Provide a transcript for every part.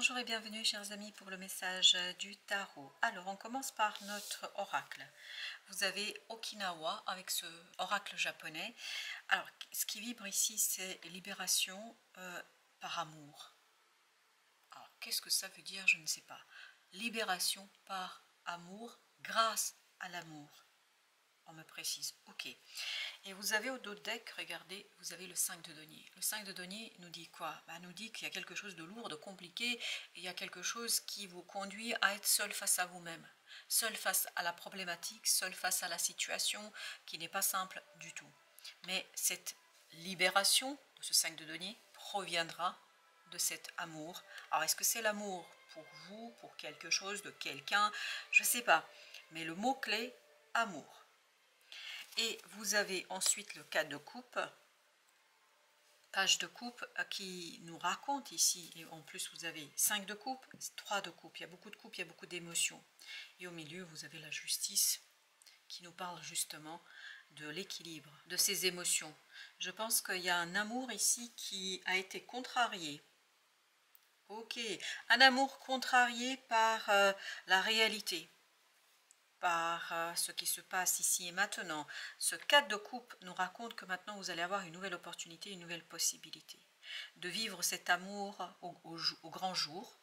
Bonjour et bienvenue chers amis pour le message du tarot. Alors on commence par notre oracle. Vous avez Okinawa avec ce oracle japonais. Alors ce qui vibre ici c'est libération par amour. Alors qu'est-ce que ça veut dire? Je ne sais pas. Libération par amour grâce à l'amour. On me précise, ok. Et vous avez au dos de deck, regardez, vous avez le 5 de denier. Le 5 de denier nous dit quoi? Nous dit qu'il y a quelque chose de lourd, de compliqué, et il y a quelque chose qui vous conduit à être seul face à vous-même, seul face à la problématique, seul face à la situation qui n'est pas simple du tout. Mais cette libération de ce 5 de denier proviendra de cet amour. Alors est-ce que c'est l'amour pour vous, pour quelque chose, de quelqu'un? Je ne sais pas. Mais le mot-clé, amour. Et vous avez ensuite le 4 de coupe, page de coupe qui nous raconte ici, et en plus vous avez 5 de coupe, 3 de coupe, il y a beaucoup de coupe, il y a beaucoup d'émotions. Et au milieu vous avez la justice qui nous parle justement de l'équilibre, de ces émotions. Je pense qu'il y a un amour ici qui a été contrarié. Ok, un amour contrarié par la réalité. Par ce qui se passe ici et maintenant. Ce 4 de coupe nous raconte que maintenant vous allez avoir une nouvelle opportunité, une nouvelle possibilité de vivre cet amour au grand jour,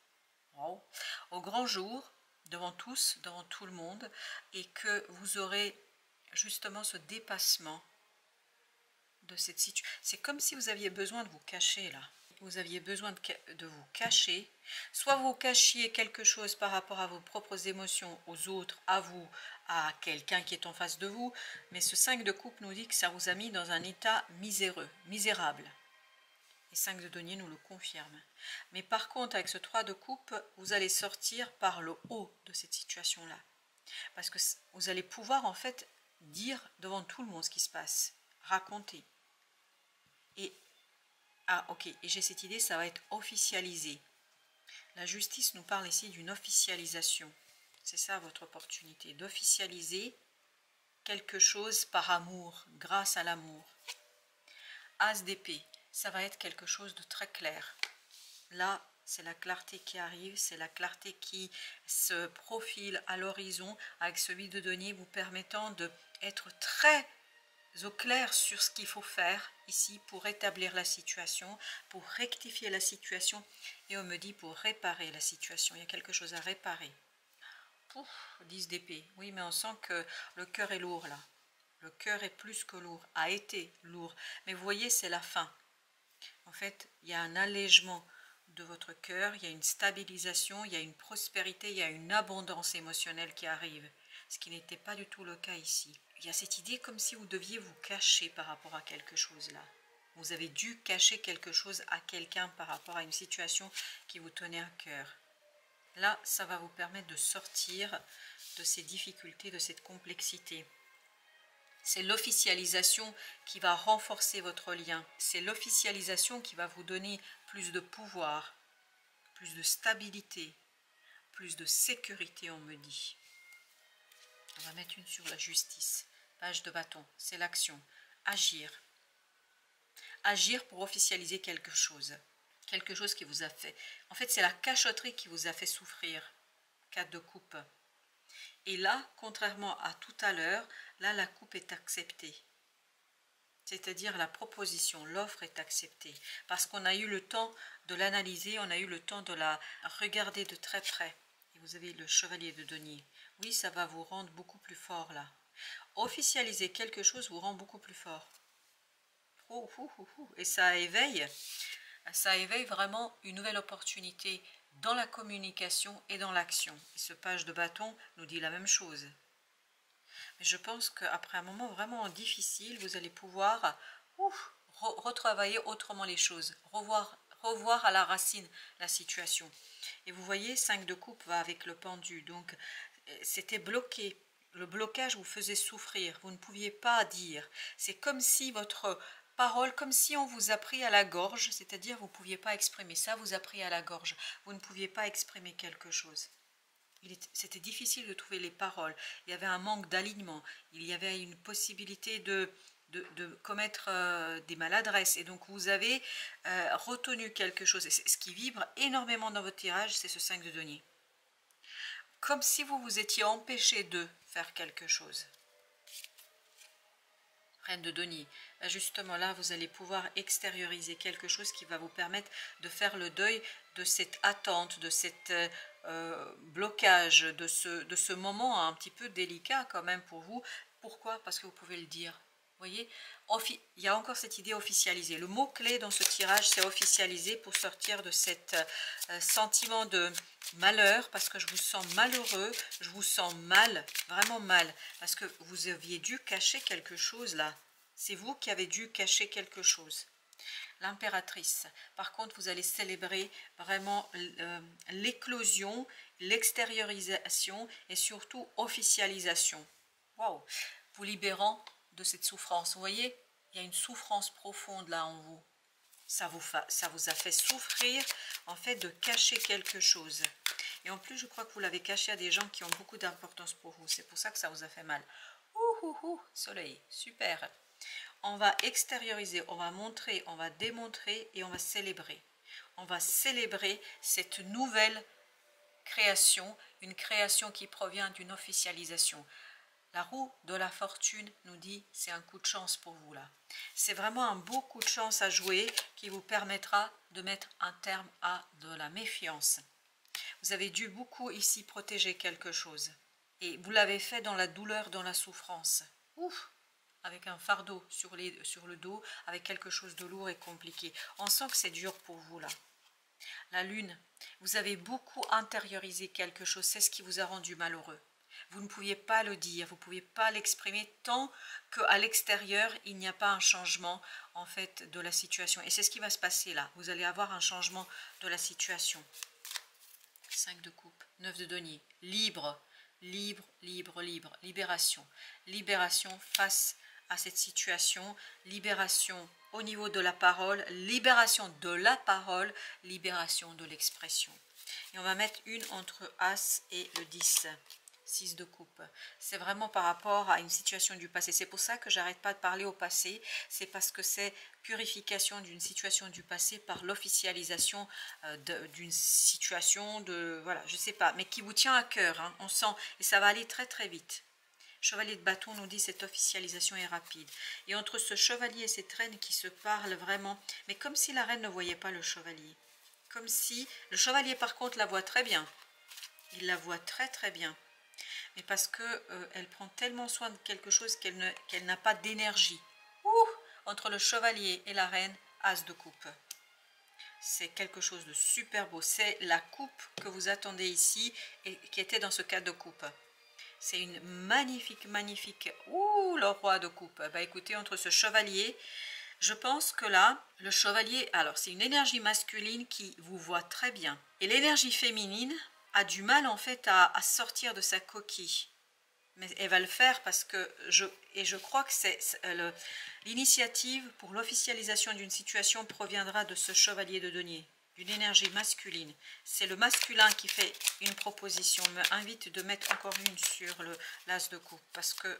wow, au grand jour, devant tous, devant tout le monde, et que vous aurez justement ce dépassement de cette situation. C'est comme si vous aviez besoin de vous cacher là. Vous aviez besoin de vous cacher, soit vous cachiez quelque chose par rapport à vos propres émotions, aux autres, à vous, à quelqu'un qui est en face de vous, mais ce 5 de coupe nous dit que ça vous a mis dans un état miséreux, misérable. Et 5 de denier nous le confirme. Mais par contre, avec ce 3 de coupe, vous allez sortir par le haut de cette situation-là. Parce que vous allez pouvoir en fait dire devant tout le monde ce qui se passe, raconter. Et ah ok, et j'ai cette idée, ça va être officialisé. La justice nous parle ici d'une officialisation. C'est ça votre opportunité, d'officialiser quelque chose par amour, grâce à l'amour. As d'épée, ça va être quelque chose de très clair. Là, c'est la clarté qui arrive, c'est la clarté qui se profile à l'horizon avec ce 8 de denier vous permettant d'être très au clair sur ce qu'il faut faire ici pour rétablir la situation, pour rectifier la situation, et on me dit pour réparer la situation, il y a quelque chose à réparer. Pouf, 10 d'épée, oui mais on sent que le cœur est lourd là, le cœur est plus que lourd, a été lourd, mais vous voyez c'est la fin. En fait il y a un allègement de votre cœur, il y a une stabilisation, il y a une prospérité, il y a une abondance émotionnelle qui arrive, ce qui n'était pas du tout le cas ici. Il y a cette idée comme si vous deviez vous cacher par rapport à quelque chose là. Vous avez dû cacher quelque chose à quelqu'un par rapport à une situation qui vous tenait à cœur. Là, ça va vous permettre de sortir de ces difficultés, de cette complexité. C'est l'officialisation qui va renforcer votre lien. C'est l'officialisation qui va vous donner plus de pouvoir, plus de stabilité, plus de sécurité, on me dit. On va mettre une sur la justice. Page de bâton, c'est l'action. Agir. Agir pour officialiser quelque chose. Quelque chose qui vous a fait. En fait, c'est la cachotterie qui vous a fait souffrir. 4 de coupe. Et là, contrairement à tout à l'heure, là, la coupe est acceptée. C'est-à-dire la proposition, l'offre est acceptée. Parce qu'on a eu le temps de l'analyser, on a eu le temps de la regarder de très près. Et vous avez le chevalier de denier. Oui, ça va vous rendre beaucoup plus fort là. Officialiser quelque chose vous rend beaucoup plus fort. Et ça éveille vraiment une nouvelle opportunité dans la communication et dans l'action. Et ce page de bâton nous dit la même chose. Mais je pense qu'après un moment vraiment difficile, vous allez pouvoir retravailler autrement les choses, revoir à la racine la situation. Et vous voyez, 5 de coupe va avec le pendu, donc c'était bloqué. Le blocage vous faisait souffrir, vous ne pouviez pas dire. C'est comme si votre parole, comme si on vous a pris à la gorge, c'est-à-dire vous ne pouviez pas exprimer ça, vous a pris à la gorge, vous ne pouviez pas exprimer quelque chose. C'était difficile de trouver les paroles, il y avait un manque d'alignement, il y avait une possibilité de de commettre des maladresses. Et donc vous avez retenu quelque chose. Et ce qui vibre énormément dans votre tirage, c'est ce 5 de denier. Comme si vous vous étiez empêché de faire quelque chose. Reine de denier. Justement là, vous allez pouvoir extérioriser quelque chose qui va vous permettre de faire le deuil de cette attente, de cet blocage, de ce moment un petit peu délicat quand même pour vous. Pourquoi? Parce que vous pouvez le dire. Vous voyez, il y a encore cette idée officialisée. Le mot-clé dans ce tirage, c'est officialiser pour sortir de cet sentiment de malheur, parce que je vous sens malheureux, je vous sens mal, vraiment mal, parce que vous aviez dû cacher quelque chose là. C'est vous qui avez dû cacher quelque chose. L'impératrice. Par contre, vous allez célébrer vraiment l'éclosion, l'extériorisation et surtout officialisation. Waouh! Vous libérant de cette souffrance. Vous voyez, il y a une souffrance profonde là en vous. Ça vous a fait souffrir en fait de cacher quelque chose. Et en plus, je crois que vous l'avez caché à des gens qui ont beaucoup d'importance pour vous. C'est pour ça que ça vous a fait mal. Soleil, super. On va extérioriser, on va montrer, on va démontrer et on va célébrer. On va célébrer cette nouvelle création, une création qui provient d'une officialisation. La roue de la fortune nous dit c'est un coup de chance pour vous là. C'est vraiment un beau coup de chance à jouer qui vous permettra de mettre un terme à de la méfiance. Vous avez dû beaucoup ici protéger quelque chose. Et vous l'avez fait dans la douleur, dans la souffrance. Ouf! Avec un fardeau sur le dos, avec quelque chose de lourd et compliqué. On sent que c'est dur pour vous là. La lune, vous avez beaucoup intériorisé quelque chose, c'est ce qui vous a rendu malheureux. Vous ne pouviez pas le dire, vous ne pouviez pas l'exprimer tant qu'à l'extérieur, il n'y a pas un changement en fait de la situation. Et c'est ce qui va se passer là. Vous allez avoir un changement de la situation. 5 de coupe, 9 de denier, libre, libre, libre, libre, libération. Libération face à cette situation, libération au niveau de la parole, libération de la parole, libération de l'expression. Et on va mettre une entre As et le 10. 6 de coupe. C'est vraiment par rapport à une situation du passé. C'est pour ça que j'arrête pas de parler au passé. C'est parce que c'est purification d'une situation du passé par l'officialisation d'une situation de... Voilà, je sais pas, mais qui vous tient à cœur. Hein, on sent, et ça va aller très très vite. Chevalier de bâton nous dit cette officialisation est rapide. Et entre ce chevalier et cette reine qui se parlent vraiment, mais comme si la reine ne voyait pas le chevalier. Comme si... Le chevalier par contre la voit très bien. Il la voit très très bien. Mais parce qu'elle prend tellement soin de quelque chose qu'elle n'a pas d'énergie. Entre le chevalier et la reine, As de coupe. C'est quelque chose de super beau. C'est la coupe que vous attendez ici et qui était dans ce cas de coupe. C'est une magnifique, magnifique... le roi de coupe. Bah écoutez, entre ce chevalier, je pense que là, le chevalier... Alors, c'est une énergie masculine qui vous voit très bien. Et l'énergie féminine a du mal en fait à sortir de sa coquille. Mais elle va le faire parce que je crois que l'initiative pour l'officialisation d'une situation proviendra de ce chevalier de denier, d'une énergie masculine. C'est le masculin qui fait une proposition, me invite de mettre encore une sur l'as de coupe parce que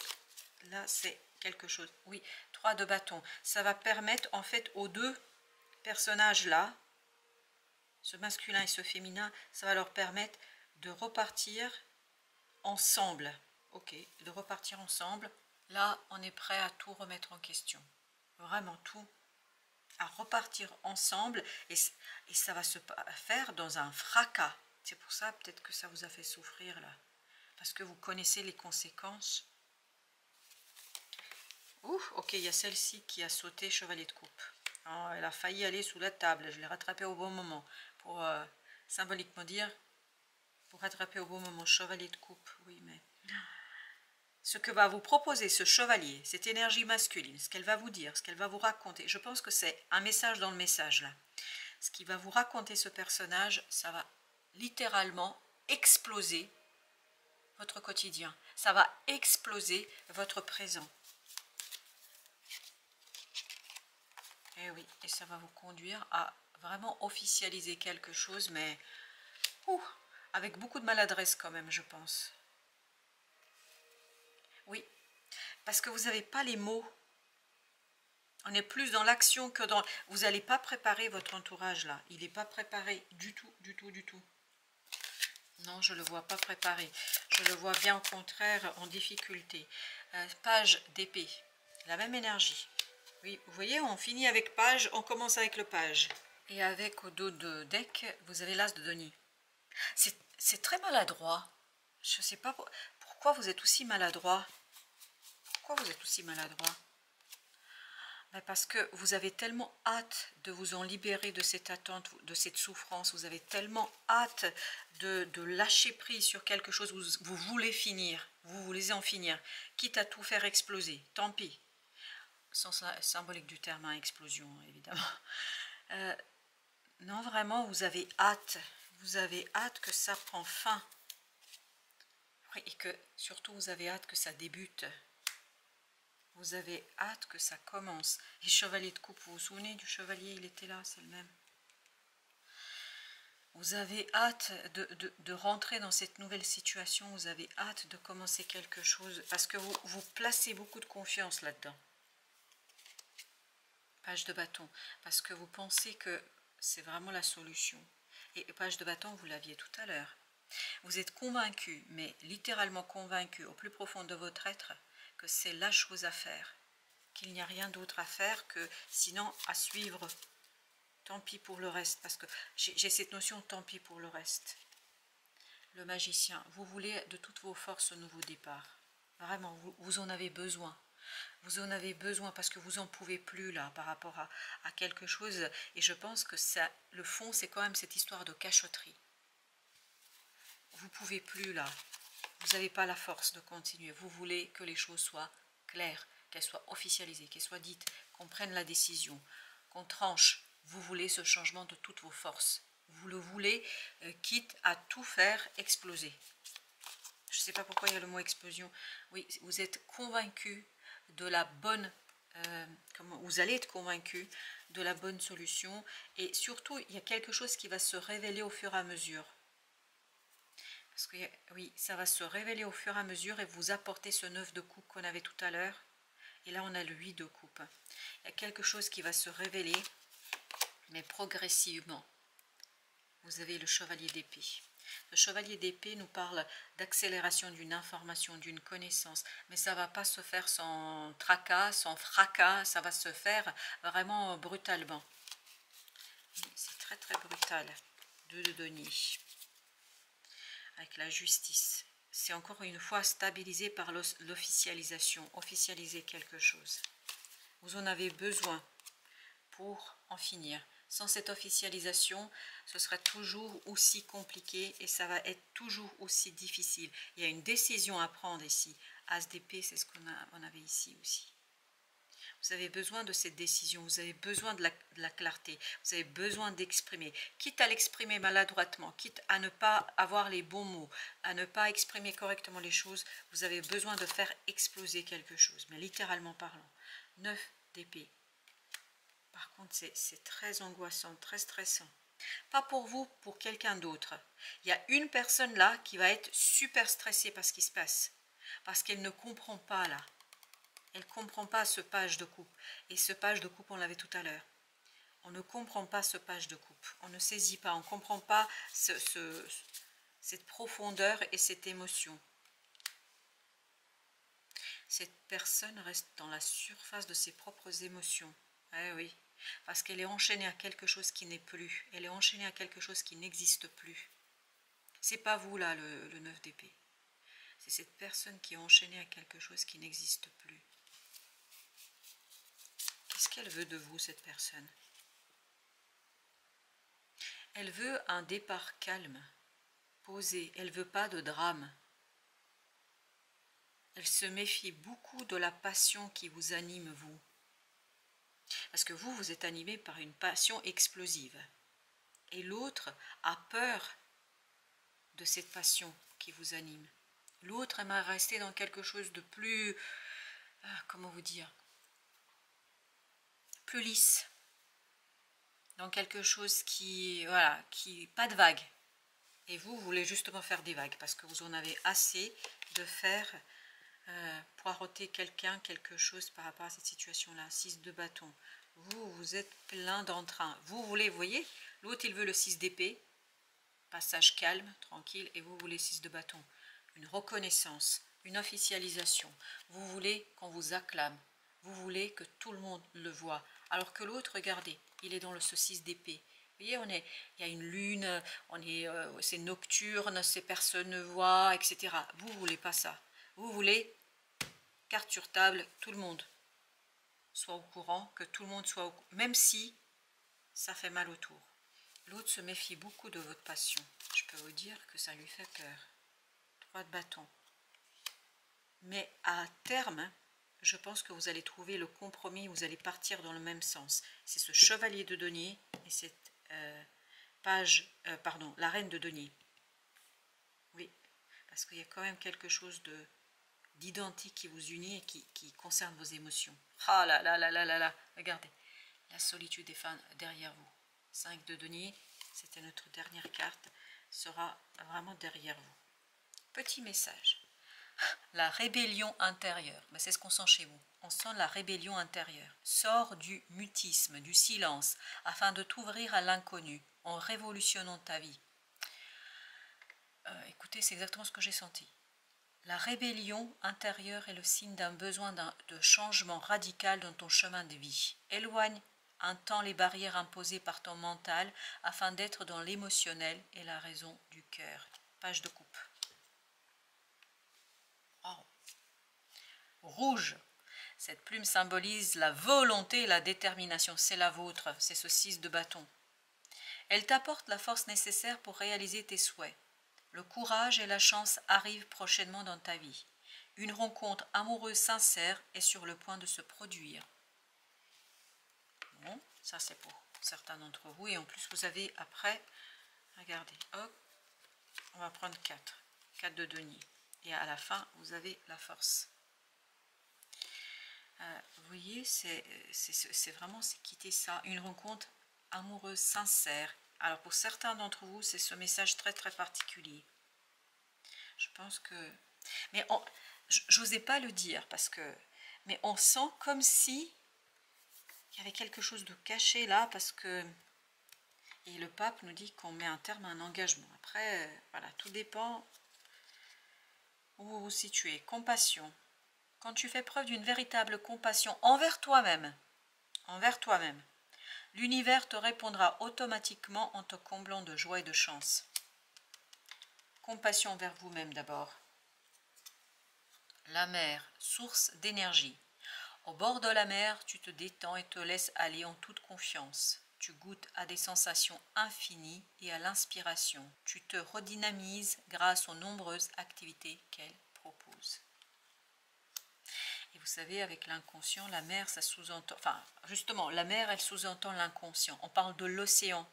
là c'est quelque chose. Oui, 3 de bâton. Ça va permettre en fait aux deux personnages là, ce masculin et ce féminin, ça va leur permettre de repartir ensemble. Ok, de repartir ensemble. Là, on est prêt à tout remettre en question. Vraiment tout. À repartir ensemble. Et ça va se faire dans un fracas. C'est pour ça peut-être que ça vous a fait souffrir là. Parce que vous connaissez les conséquences. Ok, il y a celle-ci qui a sauté chevalier de coupe. Oh, elle a failli aller sous la table. Je l'ai rattrapée au bon moment. Pour symboliquement dire, pour rattraper au bon moment, chevalier de coupe. Oui, mais... Ce que va vous proposer ce chevalier, cette énergie masculine, ce qu'elle va vous dire, ce qu'elle va vous raconter, je pense que c'est un message dans le message là. Ce qui va vous raconter ce personnage, ça va littéralement exploser votre quotidien. Ça va exploser votre présent. Et oui, et ça va vous conduire à vraiment officialiser quelque chose, mais avec beaucoup de maladresse quand même, je pense. Oui, parce que vous n'avez pas les mots On est plus dans l'action que dans... Vous n'allez pas préparer votre entourage là. Il n'est pas préparé du tout, du tout, du tout. Non, je ne le vois pas préparé. Je le vois bien au contraire en difficulté. Page d'épée. La même énergie. Oui, vous voyez, on finit avec page, on commence avec le page. Et avec au dos de deck, vous avez l'as de denier. C'est très maladroit. Je ne sais pas pourquoi vous êtes aussi maladroit. Pourquoi vous êtes aussi maladroit? Parce que vous avez tellement hâte de vous en libérer de cette attente, de cette souffrance. Vous avez tellement hâte de lâcher prise sur quelque chose. Vous voulez finir, vous voulez en finir. Quitte à tout faire exploser, tant pis. Sens symbolique du terme, hein, explosion, évidemment. Non, vraiment, vous avez hâte. Vous avez hâte que ça prenne fin. Et que, surtout, vous avez hâte que ça débute. Vous avez hâte que ça commence. Et chevalier de coupe, vous vous souvenez du chevalier, il était là, c'est le même. Vous avez hâte de rentrer dans cette nouvelle situation, vous avez hâte de commencer quelque chose, parce que vous placez beaucoup de confiance là-dedans. Page de bâton, parce que vous pensez que c'est vraiment la solution. Et page de bâton, vous l'aviez tout à l'heure. Vous êtes convaincu, mais littéralement convaincu au plus profond de votre être, que c'est la chose à faire, qu'il n'y a rien d'autre à faire que sinon à suivre. Tant pis pour le reste, parce que j'ai cette notion tant pis pour le reste. Le magicien, vous voulez de toutes vos forces un nouveau départ. Vraiment, vous en avez besoin. Vous en avez besoin parce que vous n'en pouvez plus là par rapport à quelque chose. Et je pense que ça, le fond, c'est quand même cette histoire de cachotterie. Vous ne pouvez plus là. Vous n'avez pas la force de continuer. Vous voulez que les choses soient claires, qu'elles soient officialisées, qu'elles soient dites, qu'on prenne la décision, qu'on tranche. Vous voulez ce changement de toutes vos forces. Vous le voulez, quitte à tout faire exploser. Je ne sais pas pourquoi il y a le mot explosion. Oui, vous êtes convaincu de la bonne... vous allez être convaincu de la bonne solution. Et surtout, il y a quelque chose qui va se révéler au fur et à mesure. Parce que oui, ça va se révéler au fur et à mesure et vous apporter ce 9 de coupe qu'on avait tout à l'heure. Et là, on a le 8 de coupe. Il y a quelque chose qui va se révéler, mais progressivement. Vous avez le chevalier d'épée. Le chevalier d'épée nous parle d'accélération d'une information, d'une connaissance. Mais ça ne va pas se faire sans tracas, sans fracas. Ça va se faire vraiment brutalement. C'est très très brutal. 2 de denier. Avec la justice. C'est encore une fois stabilisé par l'officialisation. Officialiser quelque chose. Vous en avez besoin pour en finir. Sans cette officialisation, ce sera toujours aussi compliqué et ça va être toujours aussi difficile. Il y a une décision à prendre ici. As d'épée, c'est ce qu'on avait ici aussi. Vous avez besoin de cette décision, vous avez besoin de la clarté, vous avez besoin d'exprimer. Quitte à l'exprimer maladroitement, quitte à ne pas avoir les bons mots, à ne pas exprimer correctement les choses, vous avez besoin de faire exploser quelque chose, mais littéralement parlant. 9 d'épée. Par contre, c'est très angoissant, très stressant. Pas pour vous, pour quelqu'un d'autre. Il y a une personne là qui va être super stressée par ce qui se passe. Parce qu'elle ne comprend pas là. Elle ne comprend pas ce page de coupe. Et ce page de coupe, on l'avait tout à l'heure. On ne comprend pas ce page de coupe. On ne saisit pas, on ne comprend pas cette profondeur et cette émotion. Cette personne reste dans la surface de ses propres émotions. Eh oui, parce qu'elle est enchaînée à quelque chose qui n'est plus. Elle est enchaînée à quelque chose qui n'existe plus. C'est pas vous là, le 9 d'épée. C'est cette personne qui est enchaînée à quelque chose qui n'existe plus. Qu'est-ce qu'elle veut de vous, cette personne? Elle veut un départ calme, posé. Elle ne veut pas de drame. Elle se méfie beaucoup de la passion qui vous anime, vous. Parce que vous êtes animé par une passion explosive. Et l'autre a peur de cette passion qui vous anime. L'autre aimerait rester dans quelque chose de plus... comment vous dire? Plus lisse. Dans quelque chose qui... Voilà, qui... Pas de vagues. Et vous voulez justement faire des vagues. Parce que vous en avez assez de faire poireauter quelqu'un, quelque chose par rapport à cette situation-là. 6 de bâton. Vous êtes plein d'entrain. Vous voulez, vous voyez, l'autre il veut le 6 d'épée, passage calme, tranquille, et vous voulez 6 de bâton. Une reconnaissance, une officialisation. Vous voulez qu'on vous acclame. Vous voulez que tout le monde le voit. Alors que l'autre, regardez, il est dans le 6 d'épée. Vous voyez, il y a une lune, c'est nocturne, ces personnes ne voient, etc. Vous ne voulez pas ça. Vous voulez, carte sur table, tout le monde soit au courant, que tout le monde soit au courant, même si ça fait mal autour. L'autre se méfie beaucoup de votre passion. Je peux vous dire que ça lui fait peur. 3 de bâton. Mais à terme, je pense que vous allez trouver le compromis, vous allez partir dans le même sens. C'est ce chevalier de denier et cette la reine de denier. Oui, parce qu'il y a quand même quelque chose d'identique qui vous unit et qui concerne vos émotions. Ah là là là là là là, regardez, la solitude est derrière vous. 5 de denier, c'était notre dernière carte, sera vraiment derrière vous. Petit message. La rébellion intérieure, ben c'est ce qu'on sent chez vous. On sent la rébellion intérieure. Sors du mutisme, du silence, afin de t'ouvrir à l'inconnu, en révolutionnant ta vie. Écoutez, c'est exactement ce que j'ai senti. La rébellion intérieure est le signe d'un besoin de changement radical dans ton chemin de vie. Éloigne un temps les barrières imposées par ton mental afin d'être dans l'émotionnel et la raison du cœur. Page de coupe. Oh. Rouge. Cette plume symbolise la volonté et la détermination. C'est la vôtre, c'est ce 6 de bâton. Elle t'apporte la force nécessaire pour réaliser tes souhaits. Le courage et la chance arrivent prochainement dans ta vie. Une rencontre amoureuse sincère est sur le point de se produire. Bon, ça c'est pour certains d'entre vous. Et en plus, vous avez après, regardez, hop, on va prendre 4. 4 de denier. Et à la fin, vous avez la force. Vous voyez, c'est vraiment quitter ça. Une rencontre amoureuse sincère. Alors pour certains d'entre vous, c'est ce message très très particulier. Je pense que... Mais je n'osais pas le dire parce que... Mais on sent comme si il y avait quelque chose de caché là parce que... Et le pape nous dit qu'on met un terme à un engagement. Après, voilà, tout dépend où vous vous situez. Compassion. Quand tu fais preuve d'une véritable compassion envers toi-même, l'univers te répondra automatiquement en te comblant de joie et de chance. Compassion envers vous-même d'abord. La mer, source d'énergie. Au bord de la mer, tu te détends et te laisses aller en toute confiance. Tu goûtes à des sensations infinies et à l'inspiration. Tu te redynamises grâce aux nombreuses activités qu'elle propose. Et vous savez, avec l'inconscient, la mer, ça sous-entend... Enfin, justement, la mer, elle sous-entend l'inconscient. On parle de l'océan.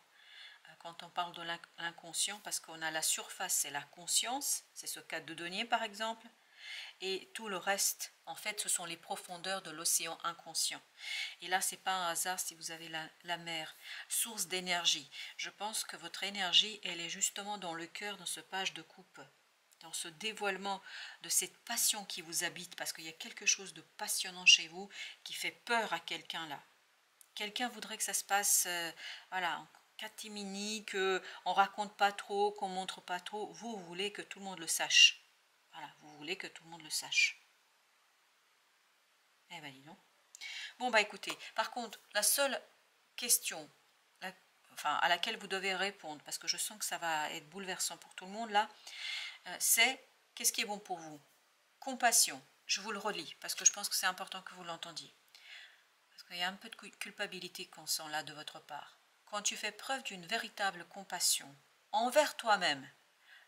Quand on parle de l'inconscient, parce qu'on a la surface, c'est la conscience, c'est ce cas de denier par exemple, et tout le reste, en fait, ce sont les profondeurs de l'océan inconscient. Et là, c'est pas un hasard si vous avez la mer, source d'énergie. Je pense que votre énergie, elle est justement dans le cœur, dans ce page de coupe, dans ce dévoilement de cette passion qui vous habite, parce qu'il y a quelque chose de passionnant chez vous qui fait peur à quelqu'un là. Quelqu'un voudrait que ça se passe, voilà, en catimini, qu'on ne raconte pas trop, qu'on ne montre pas trop. Vous voulez que tout le monde le sache. Voilà, vous voulez que tout le monde le sache. Eh ben dis donc. Bon bah écoutez, par contre, la seule question à laquelle vous devez répondre, parce que je sens que ça va être bouleversant pour tout le monde là, c'est qu'est-ce qui est bon pour vous? Compassion, je vous le relis, parce que je pense que c'est important que vous l'entendiez. Parce qu'il y a un peu de culpabilité qu'on sent là de votre part. Quand tu fais preuve d'une véritable compassion envers toi-même,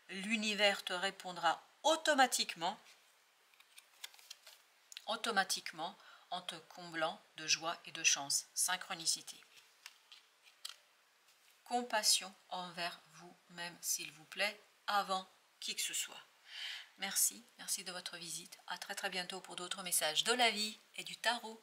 l'univers te répondra automatiquement en te comblant de joie et de chance. Synchronicité. Compassion envers vous-même, s'il vous plaît, avant qui que ce soit. Merci de votre visite. À très très bientôt pour d'autres messages de la vie et du tarot.